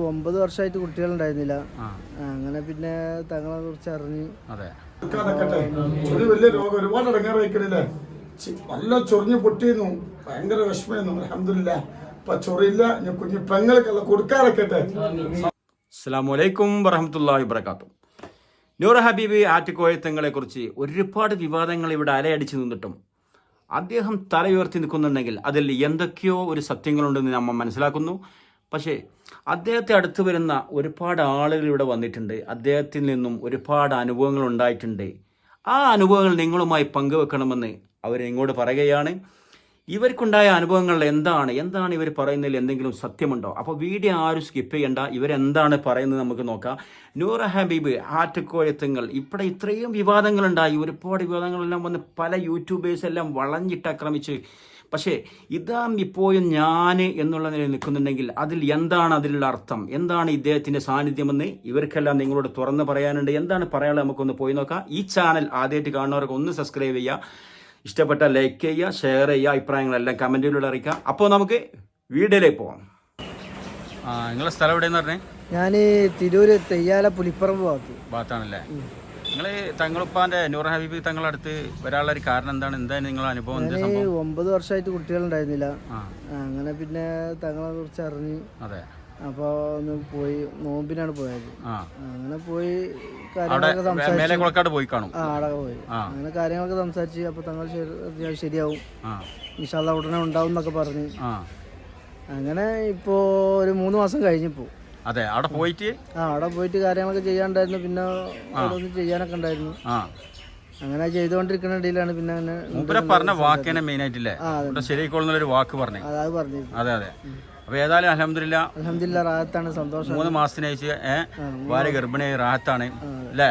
9 വർഷമായിട്ട് കുട്ടികളുണ്ടായിരുന്നില്ല. അങ്ങനെ പിന്നെ തങ്ങളെ കുറിച്ച് അറിഞ്ഞ് ഒരു വലിയ രോഗം ഒരുപാട് ഇടങ്ങാറായിക്കണില്ലേ. നല്ല ചൊറിഞ്ഞ് പൊട്ടിയിരുന്നു, ഭയങ്കര വിഷമായിരുന്നു. അൽഹംദുലില്ലാ ഇപ്പൊ ചൊറിയില്ല. ഞാൻ കുഞ്ഞു പെങ്ങൾക്കല്ല കൊടുക്കാറൊക്കെ. അസ്സലാമു അലൈക്കും വറഹ്മത്തുള്ളാഹി വബറകാതുഹു. നൂർ ഹബീബ് ആറ്റുകോയത്തങ്ങളെ കുറിച്ച് ഒരുപാട് വിവാദങ്ങൾ ഇവിടെ അലയടിച്ചു നിന്നിട്ടും അദ്ദേഹം തലയുയർത്തി നിൽക്കുന്നുണ്ടെങ്കിൽ അതിൽ എന്തൊക്കെയോ ഒരു സത്യങ്ങളുണ്ടെന്ന് നമ്മൾ മനസ്സിലാക്കുന്നു. പക്ഷേ അദ്ദേഹത്തെ അടുത്ത് വരുന്ന ഒരുപാട് ആളുകൾ ഇവിടെ വന്നിട്ടുണ്ട്. അദ്ദേഹത്തിൽ നിന്നും ഒരുപാട് അനുഭവങ്ങൾ ഉണ്ടായിട്ടുണ്ട്. ആ അനുഭവങ്ങൾ നിങ്ങളുമായി പങ്കുവെക്കണമെന്ന് അവരിങ്ങോട്ട് പറയുകയാണ്. ഇവർക്കുണ്ടായ അനുഭവങ്ങൾ എന്താണ് ഇവർ പറയുന്നതിൽ എന്തെങ്കിലും സത്യമുണ്ടോ? അപ്പോൾ വീഡിയോ ആരും സ്കിപ്പ് ചെയ്യണ്ട. ഇവരെന്താണ് പറയുന്നത് നമുക്ക് നോക്കാം. നൂർ ഹബീബ് ആറ്റുകോയത്തങ്ങൾ ഇവിടെ ഇത്രയും വിവാദങ്ങളുണ്ടായി. ഒരുപാട് വിവാദങ്ങളെല്ലാം വന്ന് പല യൂട്യൂബേഴ്സ് എല്ലാം വളഞ്ഞിട്ട് ആക്രമിച്ച്. പക്ഷേ ഇതാ ഇപ്പോഴും ഞാൻ എന്നുള്ള നിലയിൽ നിൽക്കുന്നുണ്ടെങ്കിൽ അതിലുള്ള അർത്ഥം എന്താണ് ഇദ്ദേഹത്തിൻ്റെ സാന്നിധ്യമെന്ന് ഇവർക്കെല്ലാം നിങ്ങളോട് തുറന്ന് പറയാനുണ്ട്. എന്താണ് പറയാനുള്ളത് നമുക്കൊന്ന് പോയി നോക്കാം. ഈ ചാനൽ ആദ്യമായിട്ട് കാണുന്നവർക്ക് ഒന്ന് സബ്സ്ക്രൈബ് ചെയ്യുക, ഇഷ്ടപ്പെട്ട ലൈക്ക് ചെയ്യുക, ഷെയർ ചെയ്യുക, അഭിപ്രായങ്ങളെല്ലാം കമൻറ്റിലൂടെ അറിയിക്കുക. അപ്പോൾ നമുക്ക് വീഡിയോയിലേക്ക് പോവാം. നിങ്ങളെ സ്ഥലം എവിടെയെന്ന് പറഞ്ഞേ? ഞാൻ തിരൂര് തെയ്യാല പുലിപ്പറമ്പ് ഭാഗത്താണല്ലേ? നിങ്ങൾ തങ്ങളുപ്പാന്റെ നൂർ ഹബീബ് തങ്ങളുടെ അടുത്ത് വരാനുള്ള ഒരു കാരണം എന്താണ്? നിങ്ങളുടെ അനുഭവം? 9 വർഷമായിട്ട് കുട്ടികളുണ്ടായിരുന്നില്ല. അങ്ങനെ പിന്നെ തങ്ങളെ കുറിച്ച് അറിഞ്ഞ് അപ്പോൾ ഒന്ന് പോയി, നോമ്പിനാണ് പോയത്. അങ്ങനെ പോയി കാര്യങ്ങളൊക്കെ സംസാരിച്ചു. പോയി കാണും. അവിടെ പോയി അങ്ങനെ കാര്യങ്ങളൊക്കെ സംസാരിച്ച് അപ്പോൾ തങ്ങൾ ശരിയാവും, ഇൻഷാ അല്ലാഹ് ഉടനെ ഉണ്ടാവും എന്നൊക്കെ പറഞ്ഞ്. അങ്ങനെ ഇപ്പോ ഒരു 3 മാസം കഴിഞ്ഞപ്പോ അവിടെ പോയിട്ട് കാര്യങ്ങളൊക്കെ ചെയ്യാണ്ടായിരുന്നു. പിന്നെ ഓരോന്ന് ചെയ്യാനൊക്കെ ഉണ്ടായിരുന്നു. അങ്ങനെ ചെയ്തുകൊണ്ടിരിക്കുന്ന ഇടയിലാണ് പിന്നെ പറഞ്ഞ വാക്കാണ് മെയിൻ ആയിട്ടില്ലേ ശരിയായിക്കൊള്ളുന്ന ഒരു വാക്ക് പറഞ്ഞു. അത് പറഞ്ഞു. അതെ. അപ്പൊ ഏതായാലും അൽഹംദുലില്ലാ റാഹത്താണ്, സന്തോഷം. 3 മാസത്തിനയച്ച് ഭാര്യ ഗർഭിണിയായി റാഹത്താണ് അല്ലേ?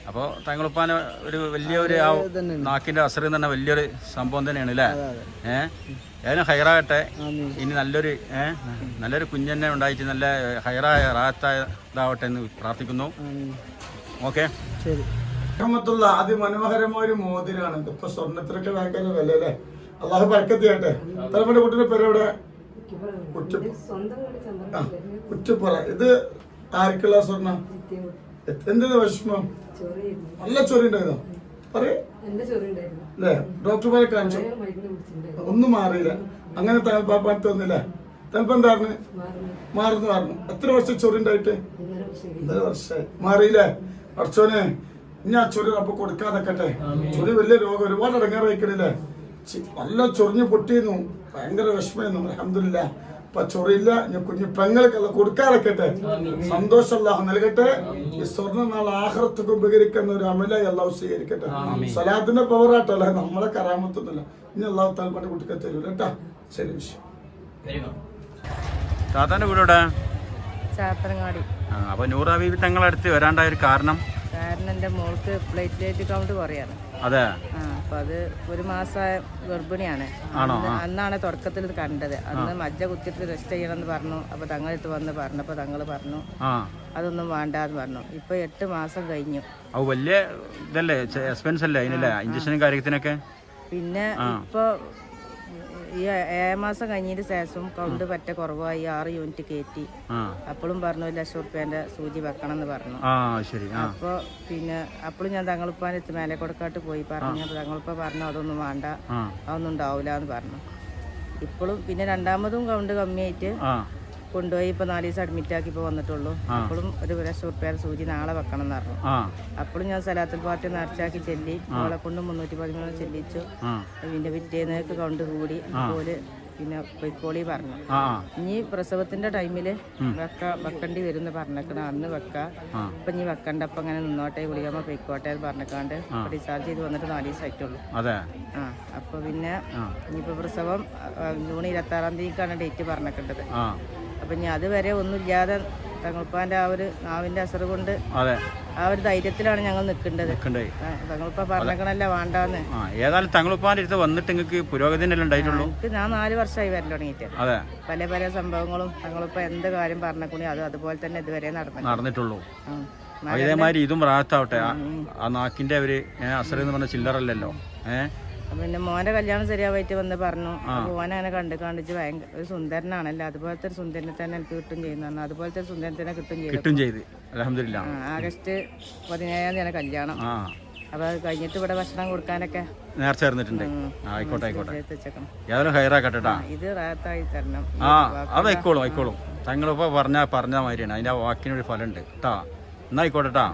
അപ്പൊ തങ്ങളുപ്പാന് ഒരു വലിയൊരു നാക്കിന്റെ അസറ് തന്നെ വലിയൊരു സംഭവം തന്നെയാണ് അല്ലേ? ഏതായാലും ഹൈറാകട്ടെ. ഇനി നല്ലൊരു കുഞ്ഞെന്നെ ഉണ്ടായിട്ട് നല്ല ഹൈറായ റാഹത്തായ ഇതാവട്ടെ എന്ന് പ്രാർത്ഥിക്കുന്നു. ഓക്കെ, ശരി. അതിമനോഹരമായ ഒരു മോതിരാണ്. ഇപ്പൊ സ്വർണ്ണത്തിനൊക്കെ ഭയങ്കര വില അല്ലേ? അള്ളാഹു ബർക്കത്ത് ചെയ്യട്ടെ. തലമുടെ കുട്ടിയുടെ പേരെവിടെ? കുറ്റിപ്പുറ. ഇത് ആർക്കുള്ള സ്വർണ്ണം? എന്തിനാ വിഷമം? നല്ല ചൊറി ഉണ്ടായിരുന്നോ? അല്ലേ? ഡോക്ടർമാരെ കാണിച്ചു, ഒന്നും മാറിയില്ല. അങ്ങനെ തലപ്പാപ്പത്ത് വന്നില്ല. തലപ്പം എന്തായിരുന്നു? മാറുന്നു പറഞ്ഞു. എത്ര വർഷം ചൊറി ഉണ്ടായിട്ട്? 1.5 വർഷമായി. മാറിയില്ലേ? അർച്ചോനെ ഇനി ആ ചൊറി അപ്പൊ കൊടുക്കാതെക്കട്ടെ. ചൊറി വലിയ രോഗം ഒരുപാട് ഇടങ്ങാറായിക്കണില്ലേ. നല്ല ചൊറിഞ്ഞ് പൊട്ടിയിരുന്നു, ഭയങ്കര വിഷമായിരുന്നു. അൽഹംദുലില്ലാ ഇപ്പൊ ചൊറിയില്ല. ഞാൻ കുഞ്ഞു പെങ്ങൾക്കല്ല കൊടുക്കാറൊക്കെ. സന്തോഷം അല്ലാഹു നൽകട്ടെ. ഈ സ്വർണ്ണ നാളെ ആഖിറത്തൊക്കെ ഉപകരിക്കുന്ന ഒരു അമലായി അല്ലാഹു സ്വീകരിക്കട്ടെ. സലാത്തിന്റെ പവറാട്ടല്ല, നമ്മളെ കറാമത്തൊന്നുമില്ല. ഇനി അല്ലാഹു താൽപ്പാട്ട് കുട്ടിക്ക് തരൂല കേട്ടാ. ശരി. താത്താന്റെ വീടോടെ? ചാത്തരങ്ങാടി. അപ്പൊ നൂർ ഹബീബ് തങ്ങളുടെ അടുത്ത് വരാണ്ടായ ഒരു കാരണം എന്റെ മോൾക്ക് പ്ലേറ്റ്ലേറ്റ് കൗണ്ട് കുറയാണ്. അതെ. അപ്പൊ അത് 1 മാസമായ ഗർഭിണിയാണ്. അന്നാണ് തുടക്കത്തിൽ കണ്ടത്. അന്ന് മജ്ജ കുത്തിയിട്ട് ടെസ്റ്റ് ചെയ്യണമെന്ന് പറഞ്ഞു. അപ്പൊ തങ്ങളടുത്ത് വന്ന് പറഞ്ഞപ്പോ തങ്ങൾ പറഞ്ഞു അതൊന്നും വേണ്ടാന്ന് പറഞ്ഞു. ഇപ്പൊ 8 മാസം കഴിഞ്ഞു. വലിയ ഇതല്ലേ, എക്സ്പെൻസ് അല്ലേ അതിനല്ലേ, ഇഞ്ചക്ഷനും കാര്യത്തിനൊക്കെ. പിന്നെ ഇപ്പൊ ഈ 7 മാസം കഴിഞ്ഞതിന് ശേഷം കൗണ്ട് പറ്റ കുറവായി. 6 യൂണിറ്റ് കയറ്റി. അപ്പോഴും പറഞ്ഞു 1 ലക്ഷം റുപ്യന്റെ സൂചി വെക്കണം എന്ന് പറഞ്ഞു. അപ്പൊ പിന്നെ അപ്പോഴും ഞാൻ തങ്ങളുപ്പാനെടുത്ത് മേലെക്കൊടക്കാട്ട് പോയി പറഞ്ഞു. തങ്ങളുപ്പ പറഞ്ഞു അതൊന്നും വേണ്ട, അതൊന്നും ഉണ്ടാവില്ല എന്ന് പറഞ്ഞു. ഇപ്പോഴും പിന്നെ 2ാമതും കൗണ്ട് കമ്മിയായിട്ട് കൊണ്ടുപോയി. ഇപ്പൊ 4 ദിവസം അഡ്മിറ്റ് ആക്കി ഇപ്പൊ വന്നിട്ടുള്ളൂ. അപ്പോഴും 1 ലക്ഷം റുപ്യ സൂചി നാളെ വെക്കണം എന്ന് പറഞ്ഞു. അപ്പോഴും ഞാൻ സലാത്തുൽ പാർട്ടി നേർച്ചാക്കി ചെല്ലി അവളെ കൊണ്ട് 313 ചെല്ലിച്ചു. പിന്നെ പിറ്റേന്നേക്ക് കൗണ്ട് കൂടി. അതുപോലെ പിന്നെ പൊയ്ക്കോളി പറഞ്ഞു. ഇനി പ്രസവത്തിന്റെ ടൈമില് വെക്കേണ്ടി വരും പറഞ്ഞേക്കണം. അന്ന് വെക്കാം, ഇപ്പൊ ഇനി വെക്കണ്ട, അപ്പൊ അങ്ങനെ നിന്നോട്ടെ, ഗുളികമ്മ പൊയ്ക്കോട്ടെ എന്ന് പറഞ്ഞേക്കാണ്ട് ഡിസ്ചാർജ് ചെയ്ത് വന്നിട്ട് 4 ദിവസം ആയിട്ടുള്ളൂ. അപ്പൊ പിന്നെ ഇനിയിപ്പോ പ്രസവം ജൂൺ 26-ാം തീയതിക്കാണ് ഡേറ്റ് പറഞ്ഞേക്കേണ്ടത്. അപ്പൊ ഇനി അതുവരെ ഒന്നുമില്ലാതെ തങ്ങളുപ്പാന്റെ ആ ഒരു നാവിന്റെ അസറ് കൊണ്ട് ആ ഒരു ധൈര്യത്തിലാണ് ഞങ്ങൾ നിൽക്കേണ്ടത്. തങ്ങളിപ്പ പറഞ്ഞേക്കണല്ല വേണ്ടാന്ന്. ഏതായാലും തങ്ങളുപ്പാന്റെ അടുത്ത് വന്നിട്ട് നിങ്ങൾക്ക് പുരോഗതി ഉണ്ടായിട്ടുള്ളൂ. ഞാൻ 4 വർഷമായി വരൽ തുടങ്ങിയിട്ട്. പല സംഭവങ്ങളും തങ്ങളിപ്പ എന്ത് കാര്യം പറഞ്ഞേക്കണേ അത് അതുപോലെ തന്നെ ഇതുവരെ നടന്നിട്ടുള്ളൂ. അതേമാതിരി ഇതും റാഹത്താവട്ടെ. ആ നാക്കിന്റെ ഒരു അസറ് എന്ന് പറഞ്ഞ ചില്ലറല്ലല്ലോ. പിന്നെ മോന്റെ കല്യാണം ശരിയാവായിട്ട് വന്ന് പറഞ്ഞു. അപ്പൊ മോനെ അങ്ങനെ കാണിച്ച് ഭയങ്കര ഒരു സുന്ദരനാണല്ലോ, അതുപോലത്തെ ഒരു സുന്ദരനെ തന്നെ എനിക്ക് കിട്ടും ചെയ്യുന്ന, അതുപോലത്തെ ഒരു സുന്ദരനെ തന്നെ കിട്ടും ചെയ്തു. അൽഹംദുലില്ലാ. ആഗസ്റ്റ് 17-ാം തീയതിയാണ് കല്യാണം. അപ്പൊ അത് കഴിഞ്ഞിട്ട് ഇവിടെ ഭക്ഷണം കൊടുക്കാനൊക്കെ നേർച്ച ചേർന്നിട്ടുണ്ട്. ആയിക്കോട്ടെ ഏതായാലും ഹൈറാക്കട്ടെ. ഇത് റാത്തായി തരണം. അതായിക്കോളും. തങ്ങളിപ്പോ പറഞ്ഞ മാതിരിയാണ്, അതിന്റെ വാക്കിനൊരു ഫലമുണ്ട് കേട്ടാ. എന്നായിക്കോട്ടെ.